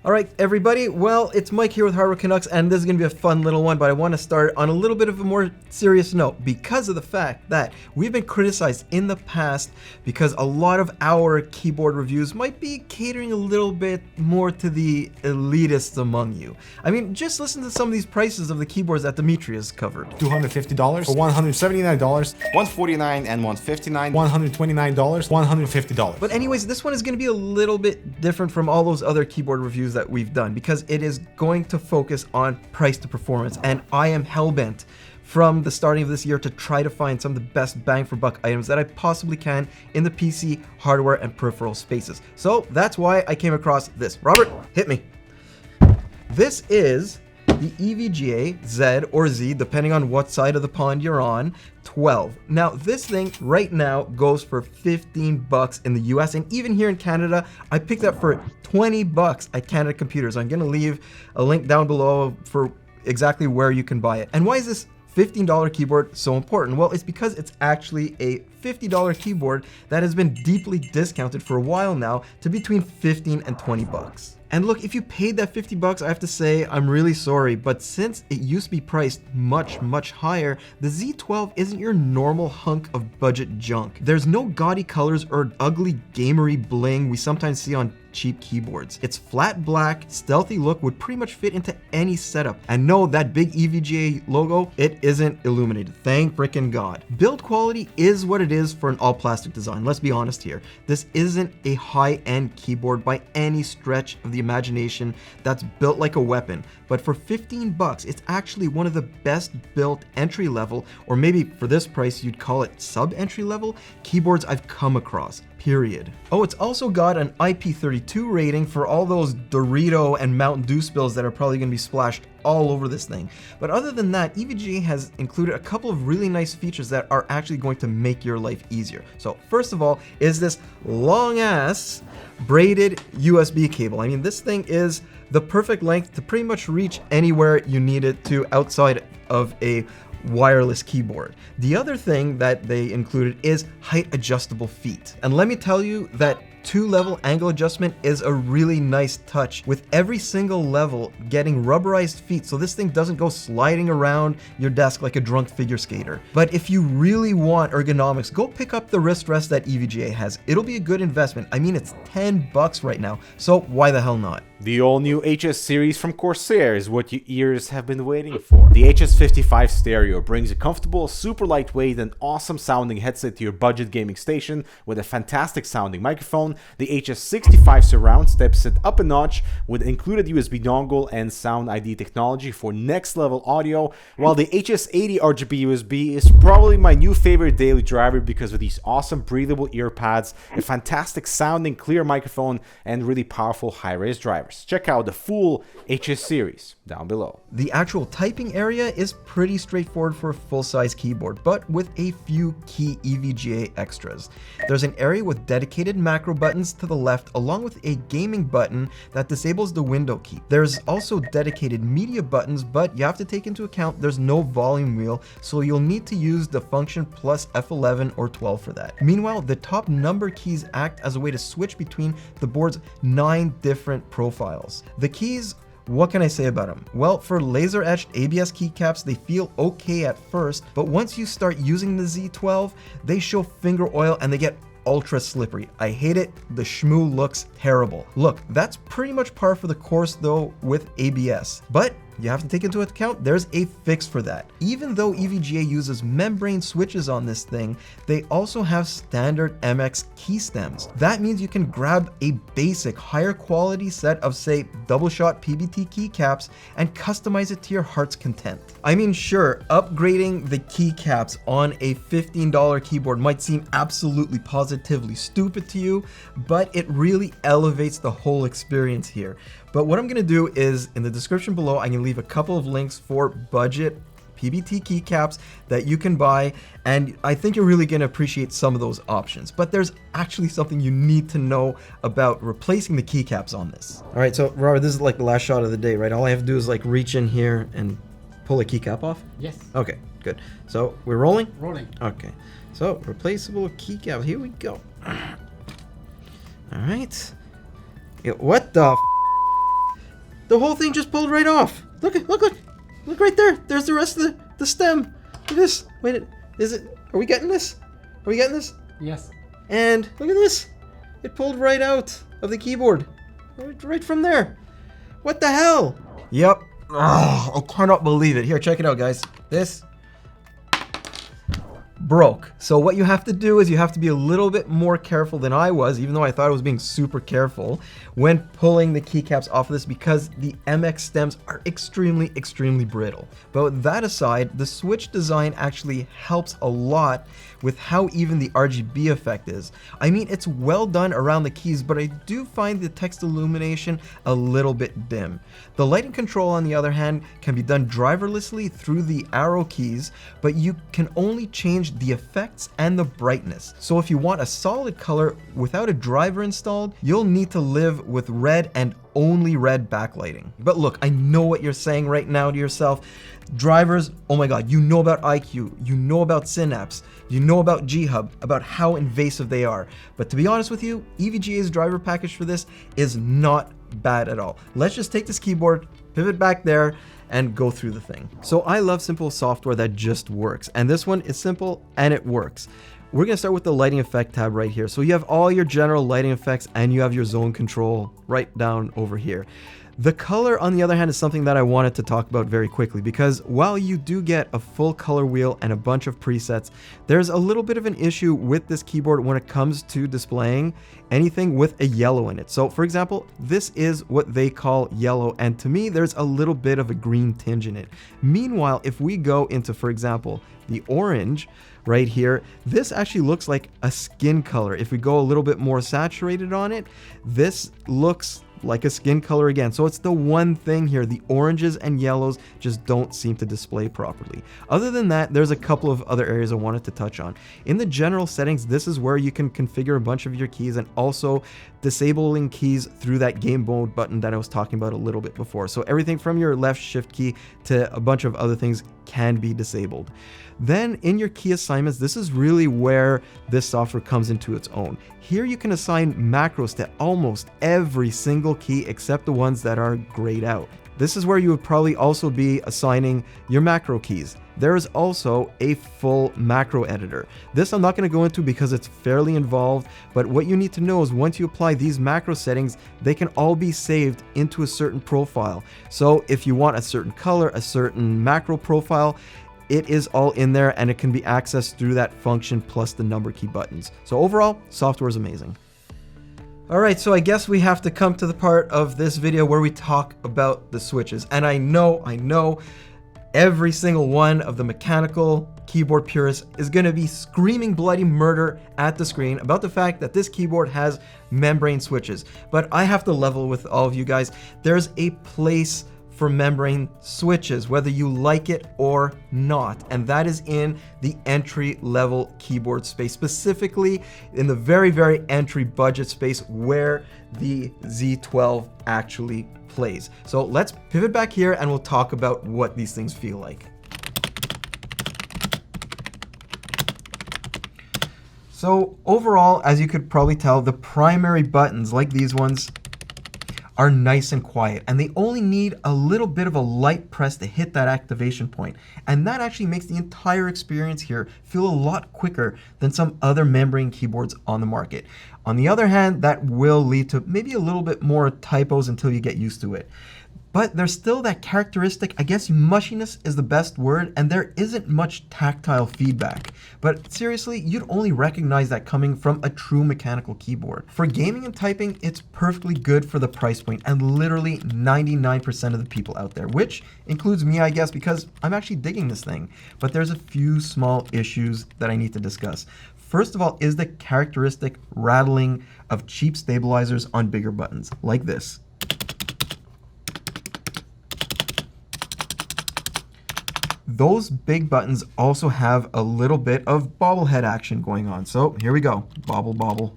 Alright everybody, well it's Mike here with Hardware Canucks and this is going to be a fun little one, but I want to start on a little bit of a more serious note because of the fact that we've been criticized in the past because a lot of our keyboard reviews might be catering a little bit more to the elitists among you. I mean, just listen to some of these prices of the keyboards that Dimitri has covered. $250 or $179, $149 and $159, $129, $150. But anyways, this one is going to be a little bit different from all those other keyboard reviews that we've done because it is going to focus on price to performance, and I am hellbent from the starting of this year to try to find some of the best bang for buck items that I possibly can in the PC, hardware, and peripheral spaces. So that's why I came across this. Robert, hit me. This is the EVGA Z or Z, depending on what side of the pond you're on, 12. Now this thing right now goes for 15 bucks in the US, and even here in Canada, I picked up for 20 bucks at Canada Computers. I'm gonna leave a link down below for exactly where you can buy it. And why is this $15 keyboard so important? Well, it's because it's actually a $50 keyboard that has been deeply discounted for a while now to between 15 and 20 bucks. And look, if you paid that 50 bucks, I have to say I'm really sorry, but since it used to be priced much higher, the Z12 isn't your normal hunk of budget junk. There's no gaudy colors or ugly gamery bling we sometimes see on cheap keyboards. Its flat black, stealthy look would pretty much fit into any setup. And no, that big EVGA logo, it isn't illuminated. Thank frickin' God. Build quality is what it is for an all plastic design. Let's be honest here. This isn't a high-end keyboard by any stretch of the imagination that's built like a weapon. But for 15 bucks, it's actually one of the best built entry level, or maybe for this price, you'd call it sub-entry level, keyboards I've come across. Period. Oh, it's also got an IP32 rating for all those Dorito and Mountain Dew spills that are probably going to be splashed all over this thing. But other than that, EVGA has included a couple of really nice features that are actually going to make your life easier. So first of all is this long ass braided USB cable. I mean, this thing is the perfect length to pretty much reach anywhere you need it to outside of a wireless keyboard. The other thing that they included is height adjustable feet. And let me tell you that 2-level angle adjustment is a really nice touch, with every single level getting rubberized feet so this thing doesn't go sliding around your desk like a drunk figure skater. But if you really want ergonomics, go pick up the wrist rest that EVGA has. It'll be a good investment. I mean, it's 10 bucks right now, so why the hell not? The all-new HS series from Corsair is what your ears have been waiting for. The HS55 stereo brings a comfortable, super lightweight, and awesome sounding headset to your budget gaming station with a fantastic sounding microphone. The HS65 surround steps it up a notch with included USB dongle and Sound ID technology for next level audio, while the HS80 RGB USB is probably my new favorite daily driver because of these awesome breathable ear pads, a fantastic sounding clear microphone, and really powerful high-res drivers. Check out the full HS series down below. The actual typing area is pretty straightforward for a full-size keyboard, but with a few key EVGA extras. There's an area with dedicated macro buttons to the left, along with a gaming button that disables the window key. There's also dedicated media buttons, but you have to take into account there's no volume wheel, so you'll need to use the function plus F11 or 12 for that. Meanwhile, the top number keys act as a way to switch between the board's 9 different profiles. The keys, what can I say about them? Well, for laser etched ABS keycaps, they feel okay at first, but once you start using the Z12, they show finger oil and they get ultra slippery. I hate it. The shmoo looks terrible. Look, that's pretty much par for the course though with ABS, but you have to take into account there's a fix for that. Even though EVGA uses membrane switches on this thing, they also have standard MX key stems. That means you can grab a basic higher quality set of, say, double shot PBT keycaps and customize it to your heart's content. I mean, sure, upgrading the keycaps on a $15 keyboard might seem absolutely positively stupid to you, but it really elevates the whole experience here. But what I'm gonna do is, in the description below, I can leave a couple of links for budget PBT keycaps that you can buy, and I think you're really gonna appreciate some of those options. But there's actually something you need to know about replacing the keycaps on this. All right, so Robert, this is like the last shot of the day, right? All I have to do is like reach in here and pull a keycap off? Yes. Okay, good. So we're rolling? Rolling. Okay, so replaceable keycap, here we go. All right. What the f The whole thing just pulled right off. Look right there. There's the rest of the stem. Look at this. Wait, are we getting this? Are we getting this? Yes. And look at this. It pulled right out of the keyboard. Right from there. What the hell? Yep. Oh, I cannot believe it. Here, check it out, guys. This broke. So what you have to do is you have to be a little bit more careful than I was, even though I thought I was being super careful when pulling the keycaps off of this, because the MX stems are extremely brittle. But with that aside, the switch design actually helps a lot with how even the RGB effect is. I mean, it's well done around the keys, but I do find the text illumination a little bit dim. The lighting control, on the other hand, can be done driverlessly through the arrow keys, but you can only change the effects and the brightness. So if you want a solid color without a driver installed, you'll need to live with red and only red backlighting. But look, I know what you're saying right now to yourself. Drivers, oh my god, you know about IQ, you know about Synapse, you know about G-Hub, about how invasive they are. But to be honest with you, EVGA's driver package for this is not bad at all. Let's just take this keyboard, pivot back there, and go through the thing. So I love simple software that just works, and this one is simple and it works. We're gonna start with the lighting effect tab right here. So you have all your general lighting effects and you have your zone control right down over here. The color, on the other hand, is something that I wanted to talk about very quickly, because while you do get a full color wheel and a bunch of presets, there's a little bit of an issue with this keyboard when it comes to displaying anything with a yellow in it. So for example, this is what they call yellow, and to me, there's a little bit of a green tinge in it. Meanwhile, if we go into, for example, the orange right here, this actually looks like a skin color. If we go a little bit more saturated on it, this looks like a skin color again. So it's the one thing here, the oranges and yellows just don't seem to display properly. Other than that, there's a couple of other areas I wanted to touch on. In the general settings, this is where you can configure a bunch of your keys and also disabling keys through that game mode button that I was talking about a little bit before. So everything from your left shift key to a bunch of other things can be disabled. Then in your key assignments, this is really where this software comes into its own. Here you can assign macros to almost every single key except the ones that are grayed out. This is where you would probably also be assigning your macro keys. There is also a full macro editor. This I'm not going to go into because it's fairly involved, but what you need to know is once you apply these macro settings, they can all be saved into a certain profile. So if you want a certain color, a certain macro profile, it is all in there and it can be accessed through that function plus the number key buttons. So overall, software is amazing. Alright, so I guess we have to come to the part of this video where we talk about the switches. And I know, every single one of the mechanical keyboard purists is going to be screaming bloody murder at the screen about the fact that this keyboard has membrane switches. But I have to level with all of you guys. There's a place for membrane switches, whether you like it or not, and that is in the entry level keyboard space, specifically in the very entry budget space where the Z12 actually plays. So let's pivot back here and we'll talk about what these things feel like. So overall, as you could probably tell, the primary buttons, like these ones, are nice and quiet, and they only need a little bit of a light press to hit that activation point. And that actually makes the entire experience here feel a lot quicker than some other membrane keyboards on the market. On the other hand, that will lead to maybe a little bit more typos until you get used to it. But there's still that characteristic, I guess mushiness is the best word, and there isn't much tactile feedback. But seriously, you'd only recognize that coming from a true mechanical keyboard. For gaming and typing, it's perfectly good for the price point, and literally 99% of the people out there, which includes me, I guess, because I'm actually digging this thing. But there's a few small issues that I need to discuss. First of all is the characteristic rattling of cheap stabilizers on bigger buttons, like this. Those big buttons also have a little bit of bobblehead action going on. So here we go. Bobble, bobble,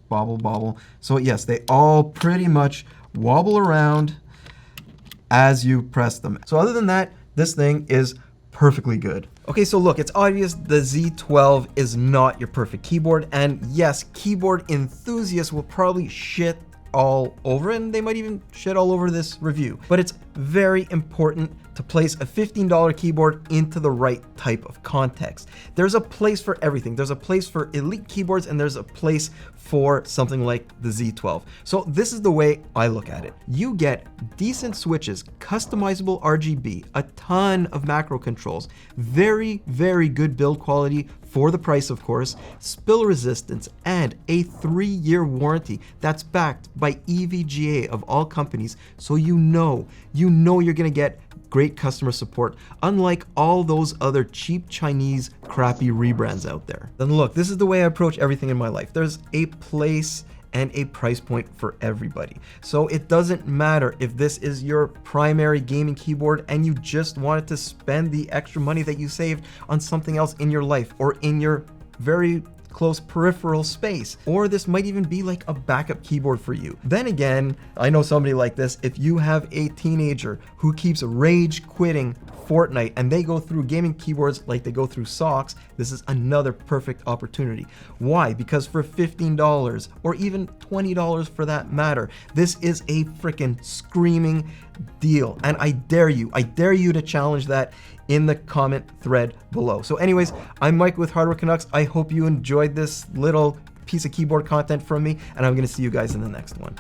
bobble, bobble. So yes, they all pretty much wobble around as you press them. So other than that, this thing is perfectly good. Okay, so look, it's obvious the Z12 is not your perfect keyboard. And yes, keyboard enthusiasts will probably shit all over it, and they might even shit all over this review. But it's very important to place a $15 keyboard into the right type of context. There's a place for everything. There's a place for elite keyboards, and there's a place for something like the Z12. So this is the way I look at it. You get decent switches, customizable RGB, a ton of macro controls, very, very good build quality for the price, of course, spill resistance, and a 3-year warranty that's backed by EVGA of all companies, so you know you're gonna get great customer support, unlike all those other cheap Chinese crappy rebrands out there. Then look, this is the way I approach everything in my life. There's a place and a price point for everybody. So it doesn't matter if this is your primary gaming keyboard and you just wanted to spend the extra money that you saved on something else in your life or in your very close peripheral space, or this might even be like a backup keyboard for you. Then again, I know somebody like this. If you have a teenager who keeps rage quitting Fortnite and they go through gaming keyboards like they go through socks, this is another perfect opportunity. Why? Because for $15 or even $20 for that matter, this is a freaking screaming deal. And I dare you to challenge that in the comment thread below. So anyways, I'm Mike with Hardware Canucks. I hope you enjoyed this little piece of keyboard content from me, and I'm gonna see you guys in the next one.